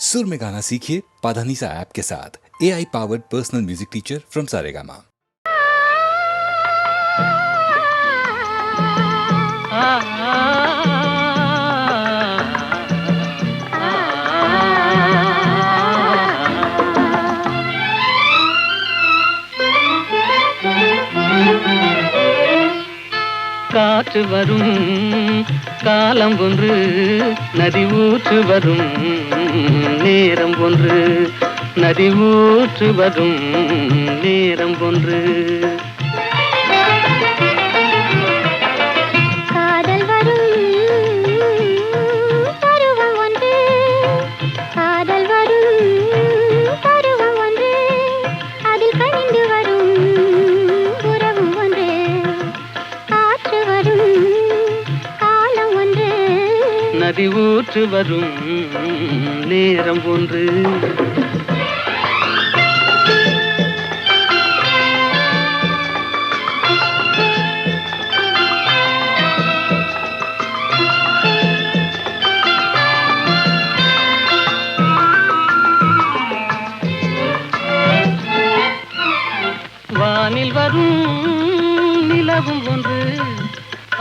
सुर में गाना सीखिए पाधानीसा ऐप के साथ। AI powered personal music teacher from Saregama. காற்று வரும் காலம் ஒன்று, நதி ஊற்று வரும் நேரம் ஒன்று, நதி ஊற்று வரும் நேரம் ஒன்று. காதல் வரும் பருவம் ஒன்று, காதல் வரும் பருவம் ஒன்று, அதில் கனிந்து வரும் உறவும் ஒன்று. காற்று வரும் காலம் ஒன்று, நதி ஊற்று வரும் நேரம் ஒன்று. வானில் வரும் நிலவும் ஒன்று,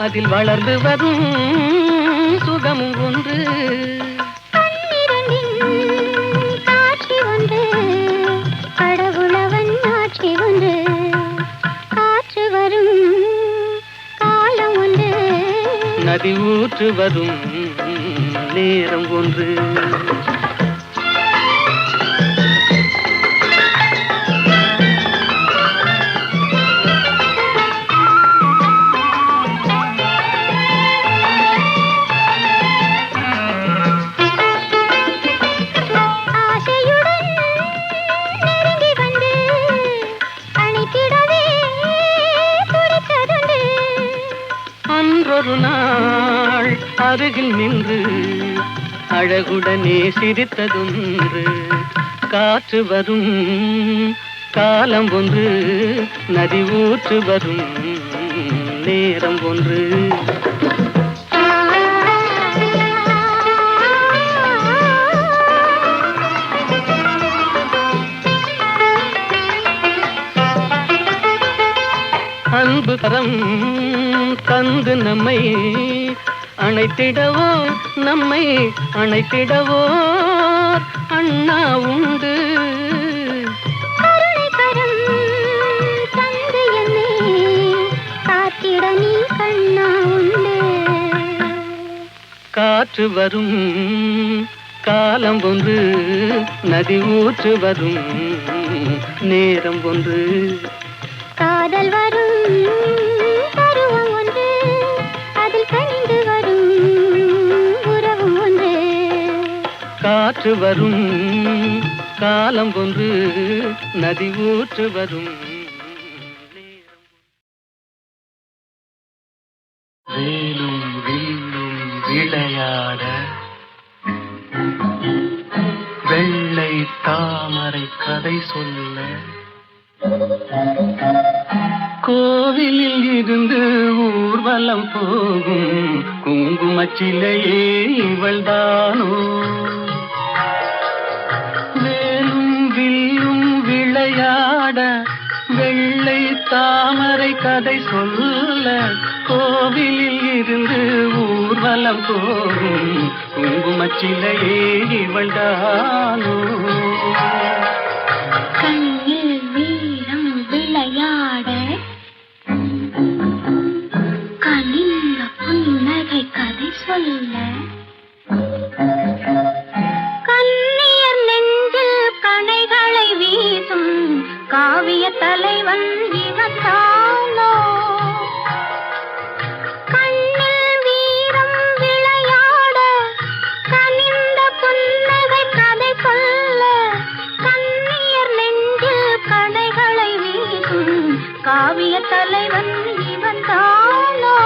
அதில் வளர்ந்து வரும் சுகமும் ஒன்று. பன்னிரண்டின் காட்சி ஒன்று, கடவுளவன் ஆட்சி ஒன்று. காற்று வரும் காலம் ஒன்று, நதி ஊற்று வரும் நேரம் ஒன்று. ஆசையுடன் நெருங்கி வந்து அணைத்திடவே துடித்ததுண்டு. அன்றொரு நாள் அருகில் நின்று அழகுடனே சிரித்ததொன்று. காற்று வரும் காலம் ஒன்று, நதி ஊற்று வரும் நேரம் ஒன்று. அன்பு கரம் தந்து நம்மை அணைத்திடவோ, நம்மை அணைத்திடவோ அண்ணா உண்டு. கருணை கரம் தந்து என்னை காத்திட நீ கண்ணா உண்டு. காற்று வரும் காலம் ஒன்று, நதி ஊற்று வரும் நேரம் ஒன்று. காதல் வரும் பருவம் ஒன்று, அதில் கனிந்து வரும் உறவும் ஒன்று. காற்று வரும் காலம் ஒன்று, நதி ஊற்று வரும் நேரம். வேலும் வில்லும் விளையாட, வெள்ளை தாமரை கதை சொல்ல, கோவிலில் இருந்து ஊர்வலம் போகும் குங்குமச்சிலையே இவள்தானோ. வேலும் வில்லும் விளையாட, வெள்ளை தாமரை கதை சொல்ல, கோவிலில் இருந்து ஊர்வலம் போகும் குங்குமச்சிலையே இவள்தானோ. கண்ணில் வீரம் விளையாட, கனிந்த புன்னகை கதை சொல்ல, கண்ணியர் நெஞ்சில் கணைகளை வீசும் காவிய தலைவன் இவன் தானோ. கண்ணில் வீரம் விளையாட, கனிந்த புன்னகை கதை சொல்ல, கண்ணியர் நெஞ்சில் கணைகளை வீசும் காவிய தலைவன் இவன் தானோ.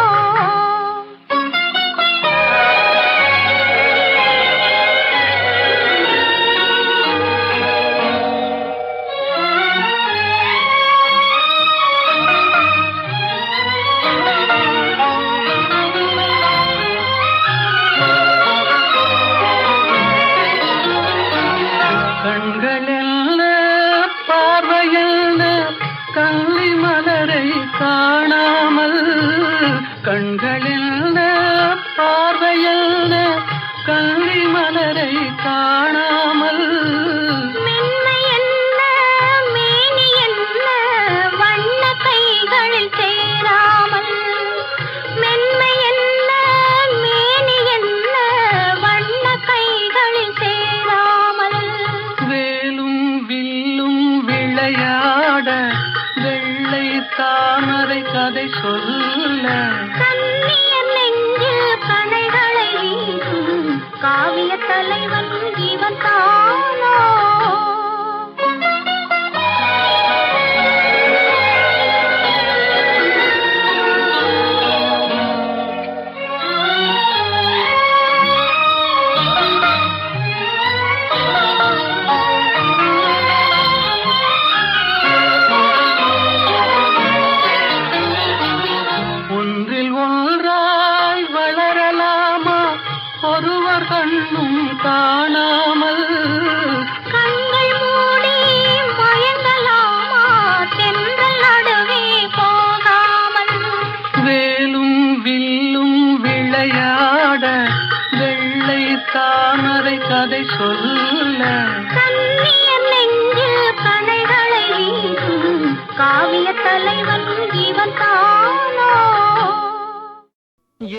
சொல்ல கண்ணியர் நெஞ்சில் கணைகளை வீசும் காவிய தலைவன் இவன் தானோ.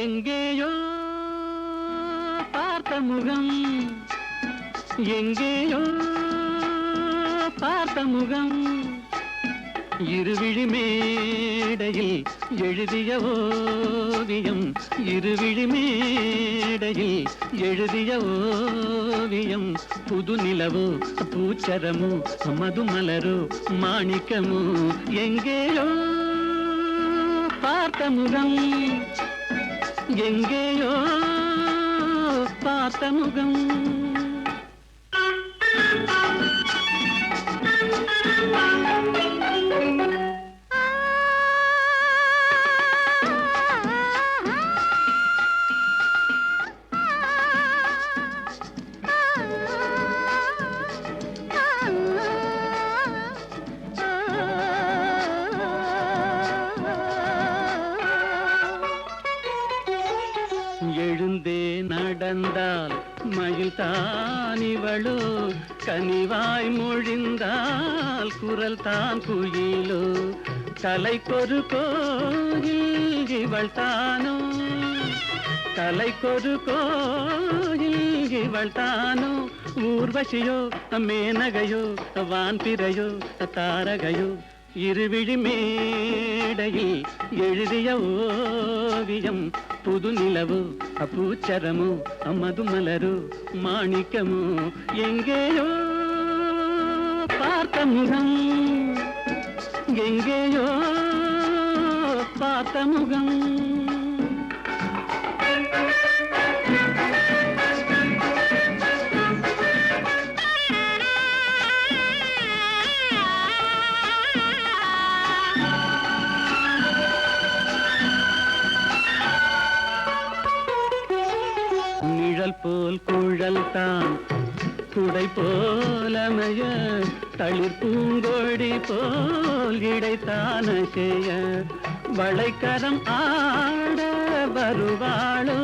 எங்கேயோ பார்த்த முகம், எங்கேயோ பார்த்த முகம், இருவிழி மேடையில் எழுதிய ஓவியம், இருவிழி மேடையில் எழுதிய ஓவியம். புது நிலவோ பூச்சரமோ மதுமலரோ மாணிக்கமோ, எங்கேயோ பார்த்த முகம், எங்கேயோ பார்த்த முகம். எழுந்தே நடந்தால் மயில் தான் இவளோ, கனிவாய் மொழிந்தால் குரல் தான் குயிலோ, கலைக்கொரு கோயில் இவள் தானோ, கலைக்கொரு கோயில் இவள் தானோ. ஊர்வசியோ மேனகையோ வான்பிறையோ தாரகையோ, இருவிழி மேடையில் எழுதிய ஓவியம். புது நிலவோ பூச்சரமோ மதுமலரோ மாணிக்கமோ, எங்கேயோ பார்த்த முகம், எங்கேயோ பார்த்த முகம். நிழல் போல் குழல் தான் குடை போலமைய, தளிர் பூங்கொடி போல் இடைத்தான செய்ய, வளைக்கரம் ஆட வருவாளோ,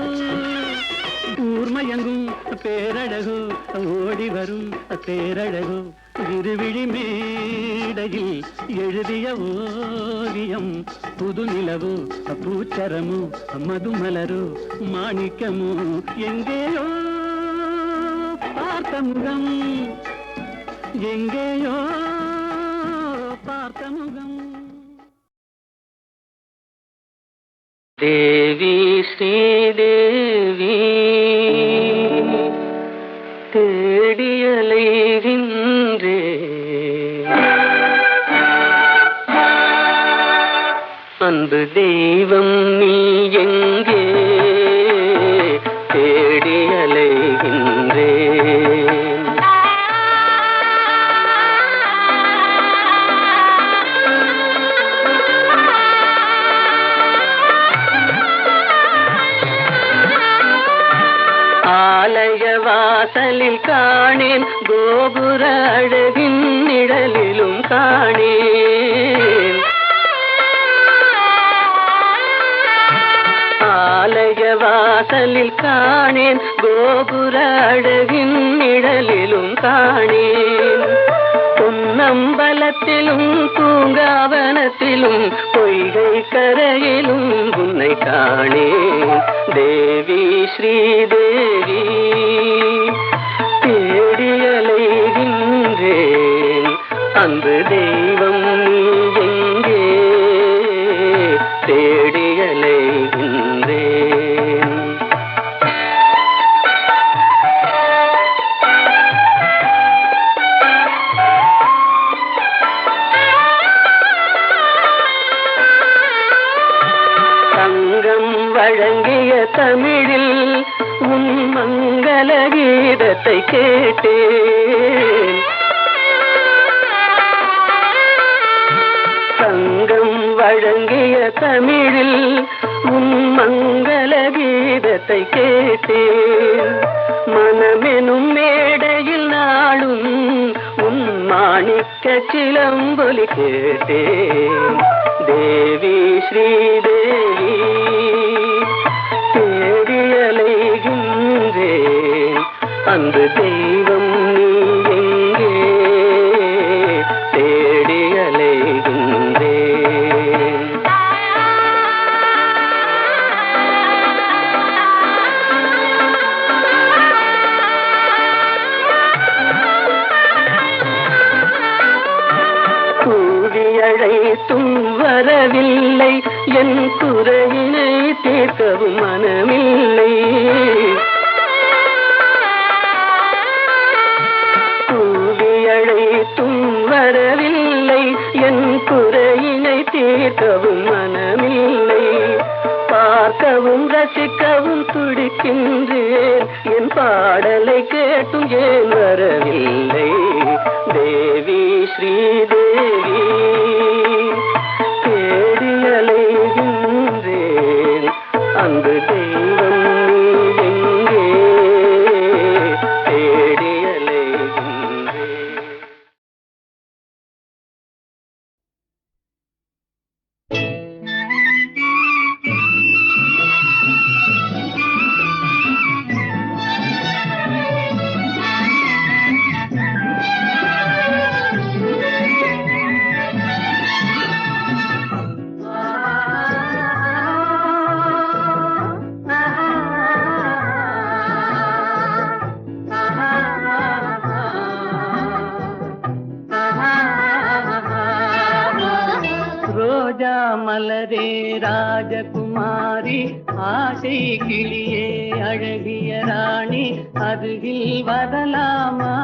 ஊர்மயங்கும் பேரழகோ ஓடி வரும் பேரழகோ, இருவிழி மேடையில் எழுதிய ஓவியம். புது நிலவோ பூச்சரமோ மதுமலரோ மாணிக்கமோ, எங்கேயோ பார்த்த முகம், எங்கேயோ பார்த்த முகம். தேவி ஸ்ரீதேவி தேடியலைகின்றே, அன்பு தெய்வம் நீ எங்கே தேடியலைகின்றே. ஆலய வாசலில் காணேன், கோபுர அழகின் நிழலிலும் காணேன், ஆலய வாசலில் காணேன், கோபுர அழகின் நிழலிலும் காணேன். பொன்னம்பலத்திலும் பூங்காவனத்திலும் பொய்கை கரையிலும் உன்னை காணேன். தேவி ஸ்ரீதேவி தேடியலைகின்றேன், அன்பு தெய்வம் நீ எங்கே தேடியலைகின்றேன். தங்கம் வழங்கிய தமிழில் உன் மங்கள கீதத்தை கேட்டேன், தங்கம் வழங்கிய தமிழில் உன் மங்கள கீதத்தை கேட்டேன். மனமெனும் மேடையில் நாளும் உன் மாணிக்க சிலம்பொலி கேட்டேன். தேவி ஸ்ரீதேவி தேடியலைகின்றேன், அன்பு தெய்வம் நீ எங்கே தேடி அலைகின்றேன். அழைத்தும் வரவில்லை, என் குறையினை தீர்க்கவும் மனமில்லை. கூவி அழைத்தும் வரவில்லை, என் குறையினை தீர்க்கவும் மனமில்லை. பார்க்கவும் ரசிக்கவும் துடிக்கின்றேன், என் பாடலை கேட்டும் ஏன் வரவில்லை. தேவி ஸ்ரீதேவி தேடி அலைகின்றேன், அன்பு தெய்வம் நீ எங்கே தேடி அலைகின்றேன். மலரே ராஜகுமாரி, ஆசை கிளியே அழகிய ராணி, அருகில் வரலாமா?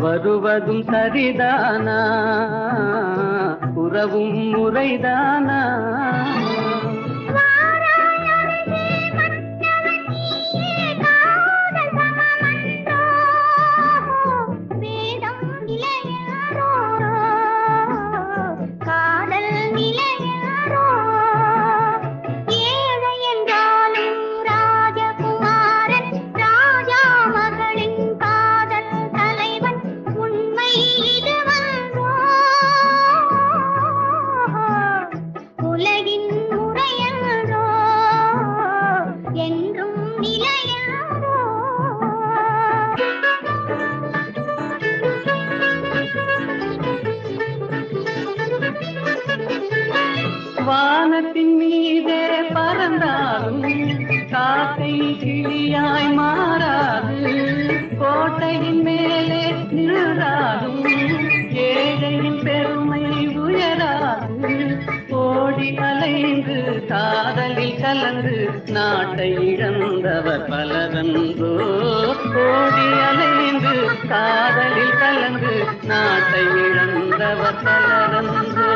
வருவதும் சரிதானா, உறவும் முறைதானா? வானத்தின் மீதே பறந்தாலும் காக்கை கிளியாய் மாறாது, கோட்டையின் மேலே நின்றாலும் ஏழையின் பெருமை உயராது. ஓடி அலைந்து காதலில் கலந்து நாட்டை இழந்தவர் பலரன்றோ, ஓடி அலைந்து காதலில் கலந்து நாட்டை இழந்தவர் பலரன்றோ.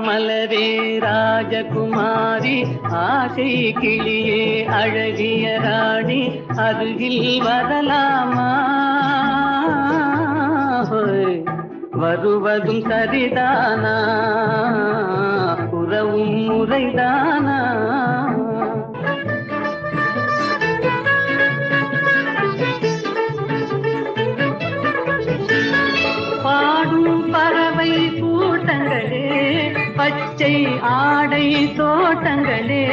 மலரே ராஜகுமாரி, ஆசை கிளியே அழகிய ராணி, அருகில் வரலாமா? வருவதும் சரிதானா, உறவும் முறைதானா? பாடும் பறவை கூட்டங்களே, பச்சை ஆடை தோட்டங்களே,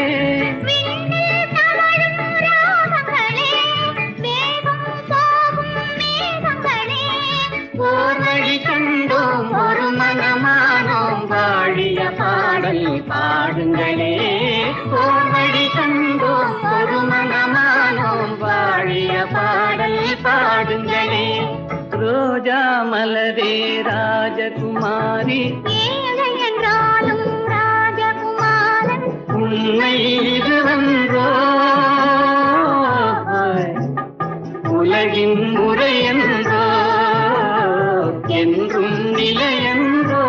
ஓர்வழி கண்டோம் ஒரு மனமானோம் வாழிய பாடல் பாடுங்களே. ஓர்வழி கண்டோம் ஒரு மனமானோம் வாழிய பாடல் பாடுங்களே. ரோஜா மலரே ராஜகுமாரி, ஏழை என்றாலும் ராஜகுமாரன், உண்மை இதுவென்றோ உலகின் முறையென்றோ என்றும் நிலையென்றோ.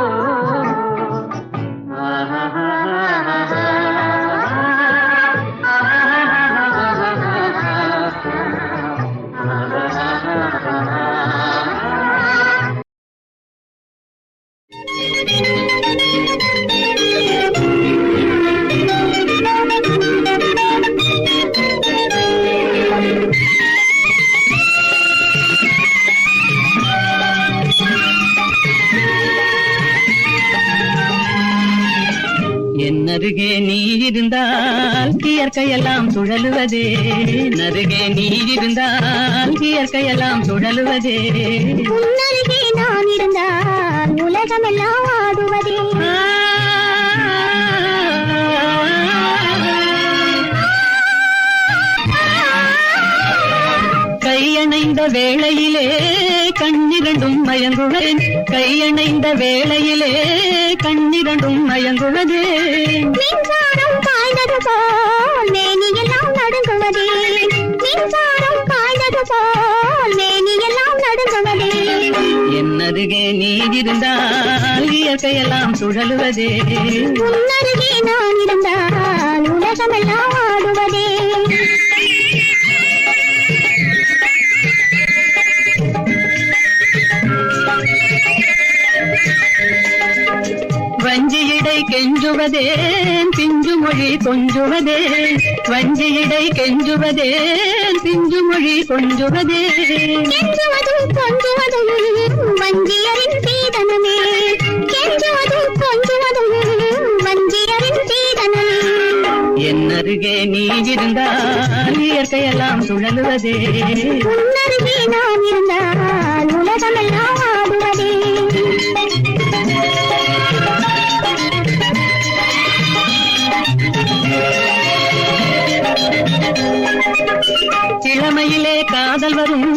அருகே நீ இருந்தால் இயற்கையெல்லாம் சுழலுவதே, நருகே நீ இருந்தால் இயற்கையெல்லாம் சுழலுவதே. உன்னருகே நான் இருந்தால் உலகமெல்லாம் ஆடுவதே. கையணைந்த வேளையிலே கண்ணிரண்டும் மயங்குவேன், கையணைந்த வேளையிலே கண்ணிரண்டும் மயங்குவதே. மின்சாரம் பாய்ந்தது போல் மேனியெல்லாம் நடுங்குவதே, மின்சாரம் பாய்ந்தது போல் மேனியெல்லாம் நடுங்குவதே. என்னருகே நீ இருந்தால் இயற்கையெல்லாம் சுழலுவதே. உன்னருகே நான் இருந்தால் உலகமெல்லாம் ஆடுவதே. வஞ்சியிடை கெஞ்சுவதேன் பிஞ்சு மொழி கொஞ்சுவதே, வஞ்சியிடை கெஞ்சுவதேன் பிஞ்சு மொழி கொஞ்சுவதே. கெஞ்சுவதும் கொஞ்சுவதும் வஞ்சியரின் சீதனமே, கெஞ்சுவதும் கொஞ்சுவதும் வஞ்சியரின் சீதனமே. என்னருகே நீ இருந்தால் இயற்கையெல்லாம் சுழலுவதே. உன்னருகே நான் இருந்தால் உலகமெல்லாம் ஆடுவதே. இளமையிலே காதல் வரும்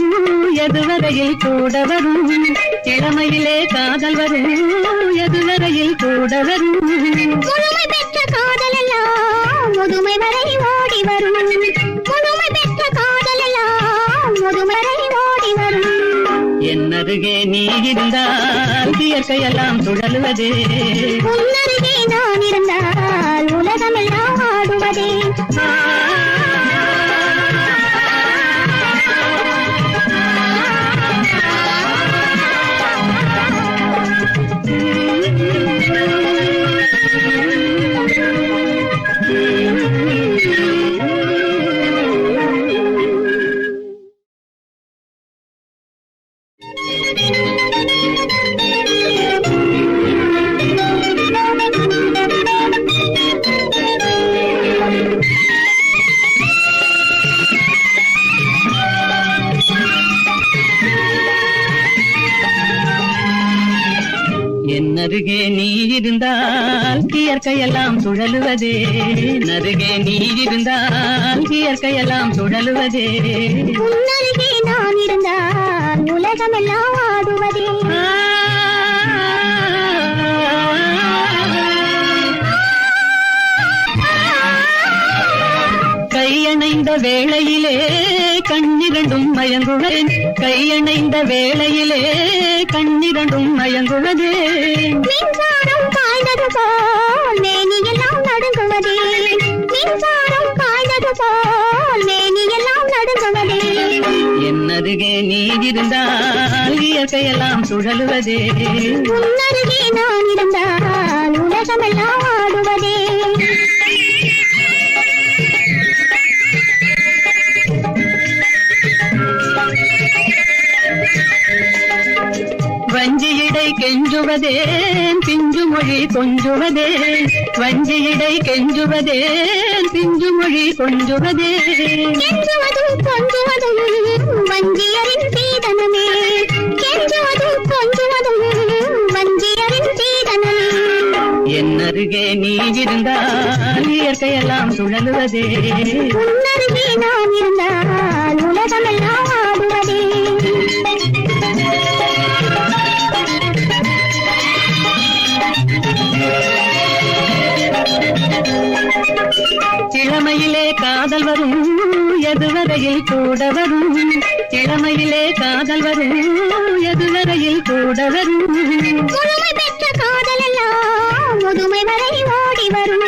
எதுவரையில் கூட வரும், இளமையிலே காதல் வரும் எதுவரையில் கூட வரும். முழுமை பெற்ற காதல் எல்லாம் முதுமை வரை ஓடி வரும், முழுமை பெற்ற காதல் எல்லாம் முதுமை வரை ஓடி வரும். என்னருகே நீ இருந்தால் இயற்கையெல்லாம் சுழலுவதே. உன்னருகே நான் இருந்தால் உலகமெல்லாம் ஆடுவதே. என்னருகே நீ இருந்தால் இயற்கையெல்லாம் சுழலுவதே, நருகே நீ இருந்தால் இயற்கையெல்லாம் சுழலுவதே. உன்னருகே நான் இருந்தால் உலகமெல்லாம் ஆடுவதே. கையணைந்த வேளையிலே கண்ணிரண்டும் மயங்குவேன், கையணைந்த வேளையிலே கண்ணிரண்டும் மயங்குவதே. மின்சாரம் பாய்ந்தது போல் மேனியெல்லாம் நடுங்குவதே, மின்சாரம் பாய்ந்தது போல் மேனியெல்லாம் நடுங்குவதே. என்னருகே நீ இருந்தால் இயற்கையெல்லாம் சுழலுவதே. உன்னருகே நான் இருந்தால் உலகமெல்லாம் ஆடுவதே. வஞ்சியிடை கெஞ்சுவதேன் பிஞ்சு மொழி கொஞ்சுவதே, வஞ்சியிடை கெஞ்சுவதேன் பிஞ்சு மொழி கொஞ்சுவதே. கெஞ்சுவதும் கொஞ்சுவதும் வஞ்சியரின் சீதனமே, கெஞ்சுவதும் கொஞ்சுவதும் வஞ்சியரின் சீதனமே. என்னருகே நீ இருந்தால் இயற்கையெல்லாம் சுழலுவதே. உன்னருகே நான் இருந்தால் உலகமெல்லாம் ஆடுவதே. இளமையிலே காதல் வரும் எதுவரையில் கூட வரும், இளமையிலே காதல் வரும் எதுவரையில் கூட வரும். முழுமை பெற்ற காதல் எல்லாம் முதுமை வரை ஓடி வரும்,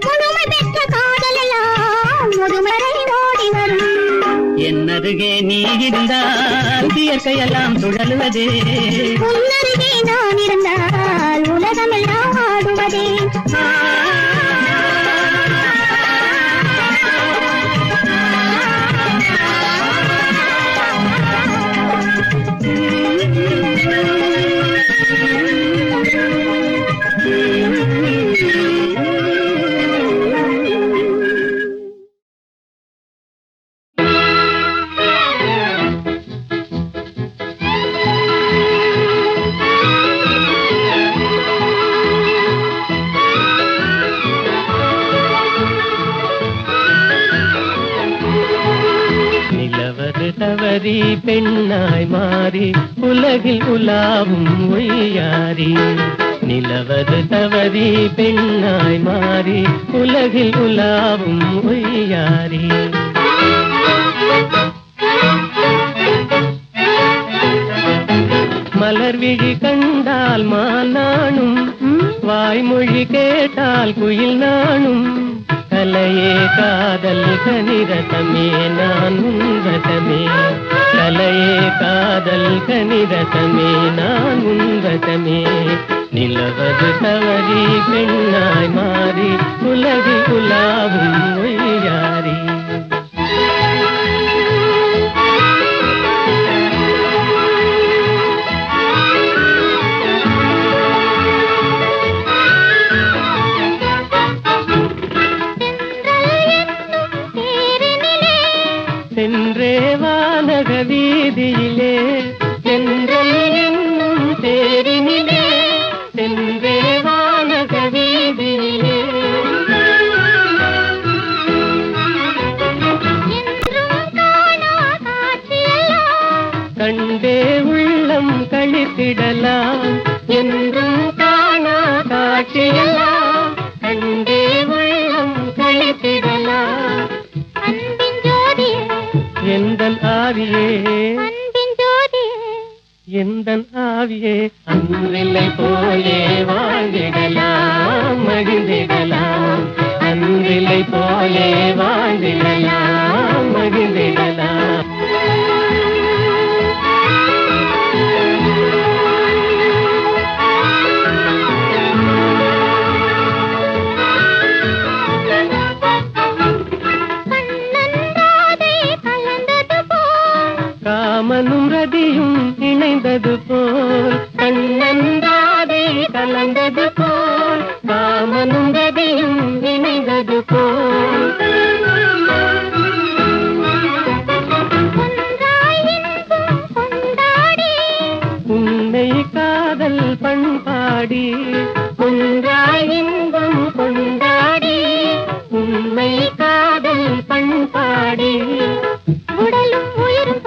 முழுமை பெற்ற காதல் எல்லாம் முதுமை வரை ஓடி வரும். என்னருகே நீ இருந்தால் இயற்கையெல்லாம் சுழலுவதே. உன்னருகே நான் இருந்தால் உலகமெல்லாம் ஆடுவதே. தவறி பெண்ணாய் மாறி உலகில் உலாவும் ஒய்யாரி. நிலவது தவறி பெண்ணாய் மாறி உலகில் உலாவும் ஒய்யாரி. மலர்விழி கண்டால் மானானும், வாய்மொழி கேட்டால் குயில் நானும். கலையே காதல் கனிரசமே நான் உன்வசமே. கலையே காதல் கனிரசமே நான் உன்வசமே. நிலவது தவறி பெண்ணாய் மாறி உலகில் உலாவும் ஒய்யாரி. சென்றே வானக வீதியிலே சென்றல் என்னும் தேரினிலே. சென்றே வானக வீதியிலே கண்டே உள்ளம் கழித்திடலாம். என்றும் காணா காட்சியெல்லாம் கண்டே உள்ளம் கழித்திடலாம். எந்தன் ஆவியே எந்தன் ஆவியே அன்றில்லை போலே வாழ்ந்திடலாம் மகிழ்ந்திடலாம். அன்றில்லை போலே வாழ்ந்திடலாம் மகிழ்ந்திடலாம். காமனும் ரதியும் இணைந்தது போல் கண்ணந்தாதே கலந்தது போல். காமனும் ரதியும் இணைந்தது போல் உன்னை காதல் பண்பாடி. ஒன்றாய் இன்பம் கொண்டாடி உன்னை காதல் பண்பாடி. உடலும் உயிரும்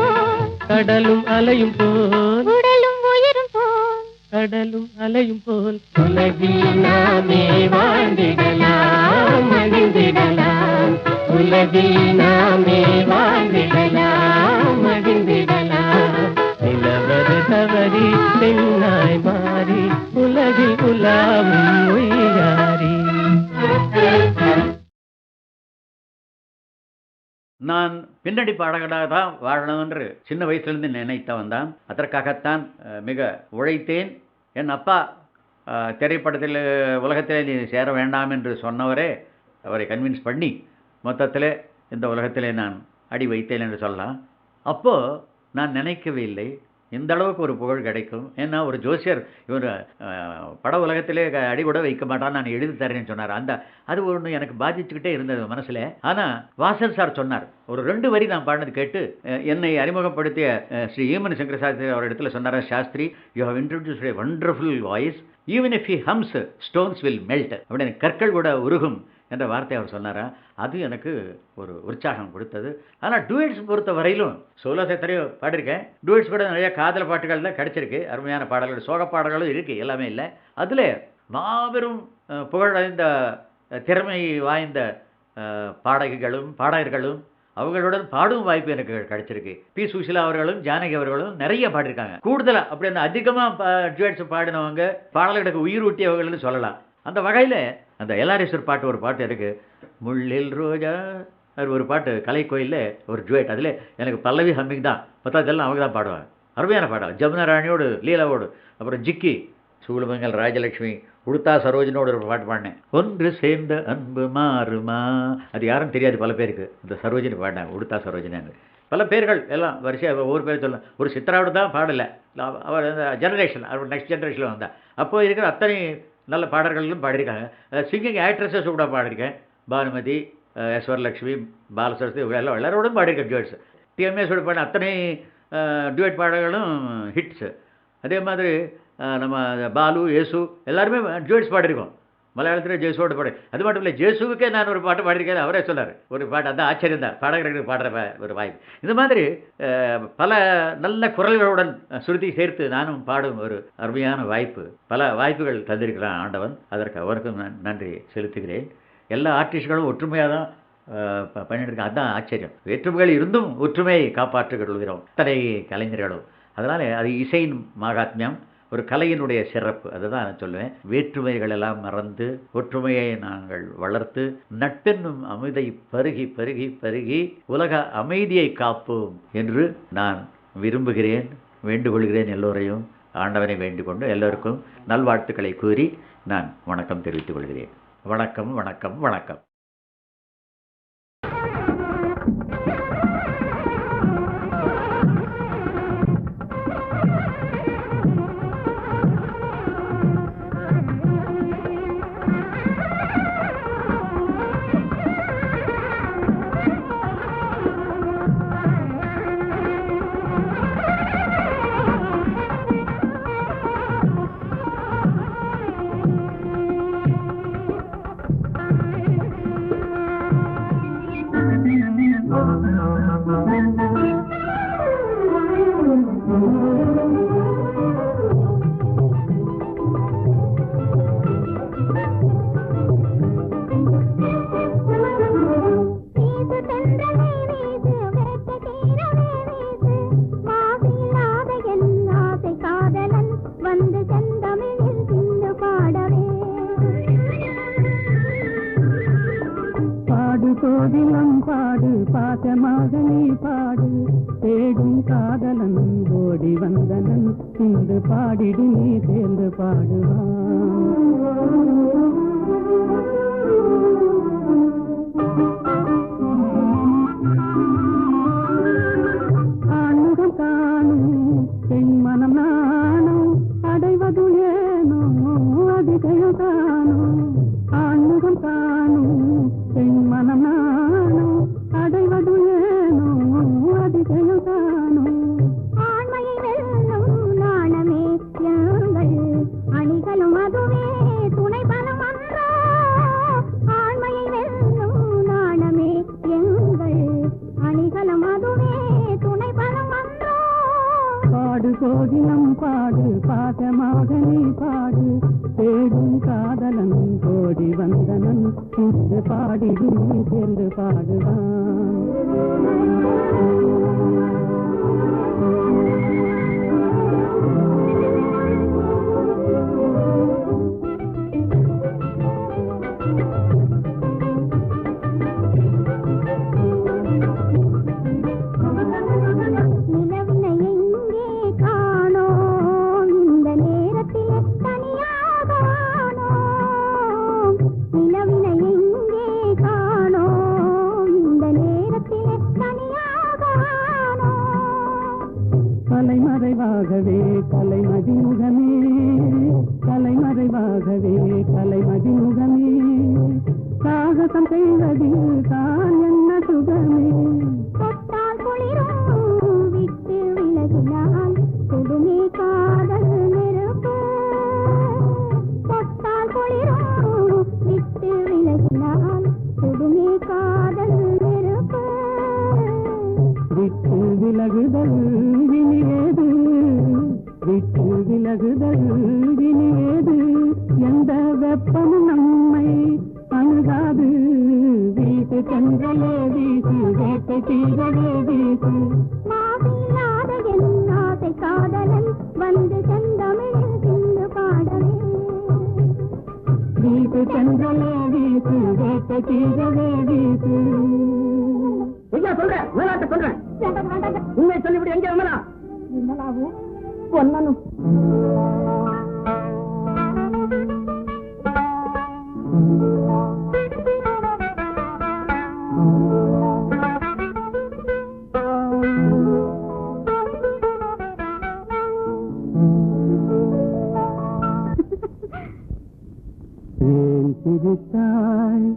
கடலும் அலையும் போல் உடலும் உயிரும் போல் கடலும் அலையும் போல். உலகில் நாமே வாழ்ந்திடலாம் மகிழ்ந்திடலாம். உலகில் நாமே வாழ்ந்திடலாம் மகிழ்ந்திடலாம். நிலவது தவறி பெண்ணாய் மாறி உலகில் உலாவும் ஒய்யாரி. நான் பின்னணி பாடகராக தான் வாழணும் என்று சின்ன வயசுலேருந்து நினைத்தவன் தான். அதற்காகத்தான் மிக உழைத்தேன். என் அப்பா திரைப்படத்தில் உலகத்தில் நீ சேர வேண்டாம் என்று சொன்னவரே அவரை கன்வின்ஸ் பண்ணி மொத்தத்தில் இந்த உலகத்திலே நான் அடி வைத்தேன் என்று சொல்லலாம். அப்போது நான் நினைக்கவே இல்லை இந்த அளவுக்கு ஒரு புகழ் கிடைக்கும். ஏன்னா ஒரு ஜோசியர் இவர் பட உலகத்திலே அடி கூட வைக்க மாட்டான், நான் எழுதி தரேன்னு சொன்னார். அது ஒன்று எனக்கு பாதிச்சுக்கிட்டே இருந்தது மனசில். ஆனால் வாசல் சார் சொன்னார், ஒரு 2 வரி நான் பாடினது கேட்டு என்னை அறிமுகப்படுத்திய ஸ்ரீ ஈமன் சங்கர சாஸ்திரி அவர் இடத்துல சொன்னார், Shastri you have introduced a wonderful voice, even if he hums stones will melt அப்படின்னு, கற்கள் கூட உருகும் என்ற வார்த்தை அவர் சொன்னாரா. அது எனக்கு ஒரு உற்சாகம் கொடுத்தது. ஆனால் டூயட்ஸ் பொறுத்த வரையிலும் சோலோஸ் எத்தனையோ பாடியிருக்கேன். டூயட்ஸ் கூட நிறைய காதல் பாட்டுகள் தான் கிடச்சிருக்கு, அருமையான பாடல்கள், சோக பாடல்களும் இருக்குது, எல்லாமே இல்லை. அதில் மாபெரும் புகழடைந்த திறமை வாய்ந்த பாடகர்களும் அவர்களுடன் பாடும் வாய்ப்பு எனக்கு கிடைச்சிருக்கு. பி சுஷிலா அவர்களும் ஜானகி அவர்களும் நிறைய பாடியிருக்காங்க. கூடுதலாக அப்படி அந்த அதிகமாக டூயட்ஸ் பாடினவங்க, பாடல்களுக்கு உயிர் ஊட்டியவர்கள்னு சொல்லலாம். அந்த வகையில் அந்த எல்ஆர்எஸ்வர் பாட்டு ஒரு பாட்டு இருக்குது, முள்ளில் ரோஜா, அது ஒரு பாட்டு கலைக்கோயிலில் ஒரு ஜுவேட். அதில் எனக்கு பல்லவி ஹம்மிங் தான், மற்றதெல்லாம் அவங்க தான் பாடுவாங்க. அருமையான பாடம். ஜமுனா ராணியோடு லீலாவோடு, அப்புறம் ஜிக்கி, சூளுமங்கல் ராஜலட்சுமி, உடுத்தா சரோஜனோட ஒரு பாட்டு பாடினேன், ஒன்று சேர்ந்த அன்பு மாறுமா. அது யாரும் தெரியாது பல பேருக்கு, இந்த சரோஜினி பாடினேன், உடுத்தா சரோஜினு. பல பேர்கள் எல்லாம் வரிசையாக ஒவ்வொரு பேர் சொல்லலாம். ஒரு சித்ராவோடு தான் பாடலை, அவர் அந்த ஜெனரேஷன், அவர் நெக்ஸ்ட் ஜெனரேஷனில் வந்தால். அப்போது இருக்கிற அத்தனை நல்ல பாடல்களும் பாடியிருக்காங்க. சிங்கிங் ஆக்ட்ரஸஸ் கூட பாடியிருக்கேன். பானுமதி, ஈஸ்வரலட்சுமி, பாலசரஸ்வதி, எல்லாம் எல்லாரோடும் பாடியிருக்கேன் டியூட்ஸ். டிஎம்எஸோடு பாடின அத்தனை டியூட் பாடல்களும் ஹிட்ஸு. அதே மாதிரி நம்ம பாலு, ஏசு எல்லாருமே டியூட்ஸ் பாடியிருக்கோம். மலையாளத்தில் ஜேசுவோட பாடு. அது மட்டும் இல்லை, ஜேசுவுக்கே நான் ஒரு பாட்டு பாடியிருக்கேன். அவரே சொன்னார் ஒரு பாட்டு, அந்த ஆச்சரியம் தான், பாடகர்களுக்கு பாடுற ஒரு வாய்ப்பு. இந்த மாதிரி பல நல்ல குரல்களுடன் சுருதி சேர்த்து நானும் பாடும் ஒரு அருமையான வாய்ப்பு, பல வாய்ப்புகள் தந்திருக்கிறான் ஆண்டவன். அதற்கு அவருக்கும் நான் நன்றி செலுத்துகிறேன். எல்லா ஆர்டிஸ்ட்களும் ஒற்றுமையாக தான் பண்ணிட்டு இருக்கேன். அதுதான் ஆச்சரியம். வேற்றுமைகள் இருந்தும் ஒற்றுமையை காப்பாற்றுகிறோம் அத்தனை கலைஞர்களும். அதனால் அது இசையின் மகாத்மியம், ஒரு கலையினுடைய சிறப்பு. அதை தான் நான் சொல்லுவேன். வேற்றுமைகள் எல்லாம் மறந்து ஒற்றுமையை நாங்கள் வளர்த்து நட்பென்னும் அமிர்தை பருகி பருகி பருகி உலக அமைதியை காப்போம் என்று நான் விரும்புகிறேன், வேண்டுகொள்கிறேன். எல்லோரையும் ஆண்டவனை வேண்டிக் கொண்டு எல்லோருக்கும் நல்வாழ்த்துக்களை கூறி நான் வணக்கம் தெரிவித்துக் கொள்கிறேன். வணக்கம் வணக்கம் வணக்கம். கோதிலம் பாடு, பாசமாக நீ பாடு, தேடும் காதலன் ஓடி வந்தனன் இன்று பாடிடு நீ சேர்ந்து பாடுவான். ஆண்முகம் காணும் பெண் மனம் நானும் அடைவது ஏனோ அதிசயம் காணும். ஆண்முகம் காணும் பெண் மனம் நானும் அடைவது ஏனோ அதிசயம் காணும். ஆண்மையை வெல்லும் நாணமே எங்கள் அணிகளும் அதுவே துணை பலம் அன்றோ. ஆண்மையை வெல்லும் நாணமே எங்கள் அணிகளும் அதுவே துணை பலம் அன்றோ. பாடு கோகிலம் பாடு, பாசமாக நீ பாடு, தேடும் காதலன் கோடி வந்தனன் இன்று பாடிடு நீ சேர்ந்து பாடுவான். கலைமறைவாகவே கலைமதிமுகமே, கலைமறைவாகவே கலைமதிமுகமே, சாகசம் செய்வதில் தான் என்ன சுகமே. தொட்டால் குளிரும் விட்டு விலகினால் கொடுமே காதல் நெருப்பு. தொட்டால் குளிரும் விட்டு விலகினால் கொடுமே காதல் நெருப்பு. விட்டு விலகுதல் வினியேது, விட்டு விலகுதல் வினியேது, எந்த வெப்பமும் நம்மை அணுகாது. வீட்டு சென்றலே வீசு, வேட்டை தீரவே வீசு. மாசில்லாத என் ஆசை காதலன் வந்து செந்தமிழில் சிந்து பாடவே. வீட்டு சென்றலே வீசு, வேட்டை தீரவே வீசு. சொல்றேன், மேலாட்ட சொல்றேன், உண்மை சொல்லிவிடு. எங்க விமலா? விமலாவும் பொன்னனும் ஏன் சிரித்தாய்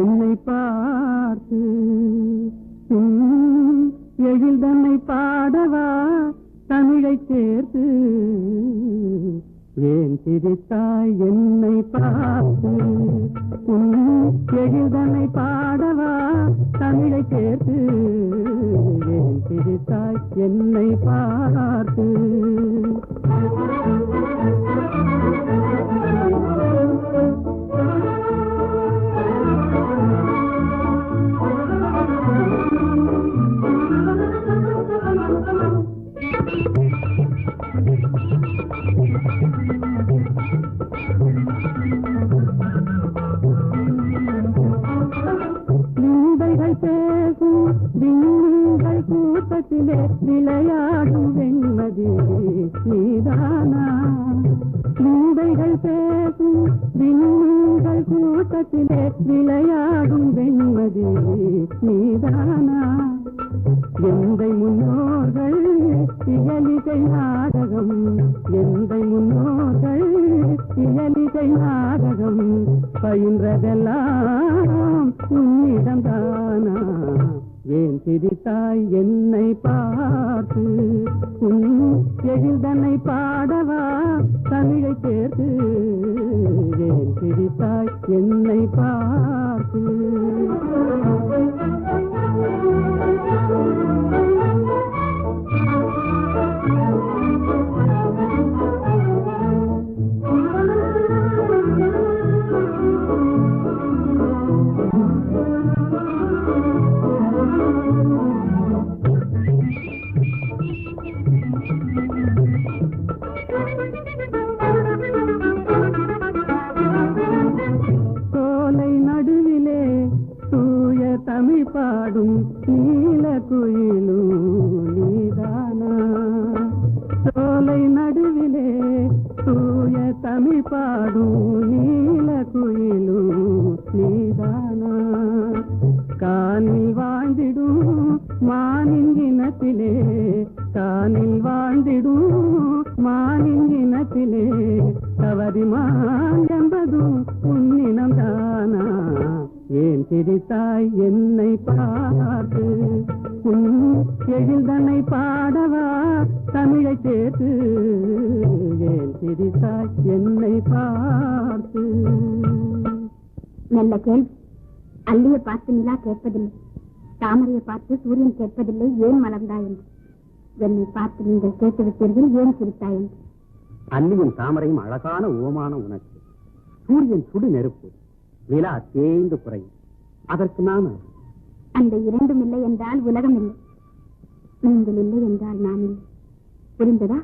என்னை பார்த்து, எழில் தன்னை பாடவா தமிழை சேர்த்து. ஏன் சிரித்தாய் என்னை பார்த்து உன் எழுதனை பாடவா தமிழை சேர்த்து ஏன் சிரித்தாய் என்னை பார்த்து பேசும் விண்மீன்கள் கூட்டத்திலே விளையாடும் வெண்மதி நீதானா விந்தைகள் பேசும் விண்மீன்கள் கூட்டத்திலே விளையாடும் வெண்மதி நீதானா எந்தை முன்னோர்கள் இயலிகை நாடகம் எந்தை முன்னோர்கள் இயலிகை நாடகம் பயின்றதெல்லாம் உன்னிடம்தானா ஏன் சிரித்தாய் என்னை பார்த்து உன் எழுதனை பாடவா தமிழை சேர்த்து ஏன் சிரித்தாய் என்னை பார்த்து தமிழ் பாடும் நீல குயிலும் நீதானா சோலை நடுவிலே தூய தமிழ் பாடும் நீல குயிலும் நீதானா காணில் வாழ்ந்திடும் மானின் இனத்திலே காணில் வாழ்ந்திடும் மானின் இனத்திலே தவறிமான் என்பதும் உன்னினம்தானா ஏன் சிரித்தாய் என்னை பார்த்து உன் எழுதனை பாடவா தமிழை சேர்த்து ஏன் சிரித்தாய் என்னை பார்த்து நல்ல கேள்வி அல்லிய பார்த்து நிலா கேட்பதில்லை தாமரையை பார்த்து சூரியன் கேட்பதில்லை ஏன் மலர்ந்தாய் என்று என்னை பார்த்து நீங்கள் கேட்டுவிட்டீர்கள் ஏன் சிரித்தாய் என்று அல்லியும் தாமரையும் அழகான ஓமான உனக்கு சூரியன் சுடு நெருப்பு நிலா தேய்ந்து குறையும் அதற்கு நான் அந்த இரண்டும் இல்லை என்றால் உலகம் இல்லை நீங்கள் இல்லை என்றால் நான் இல்லை புரிந்ததா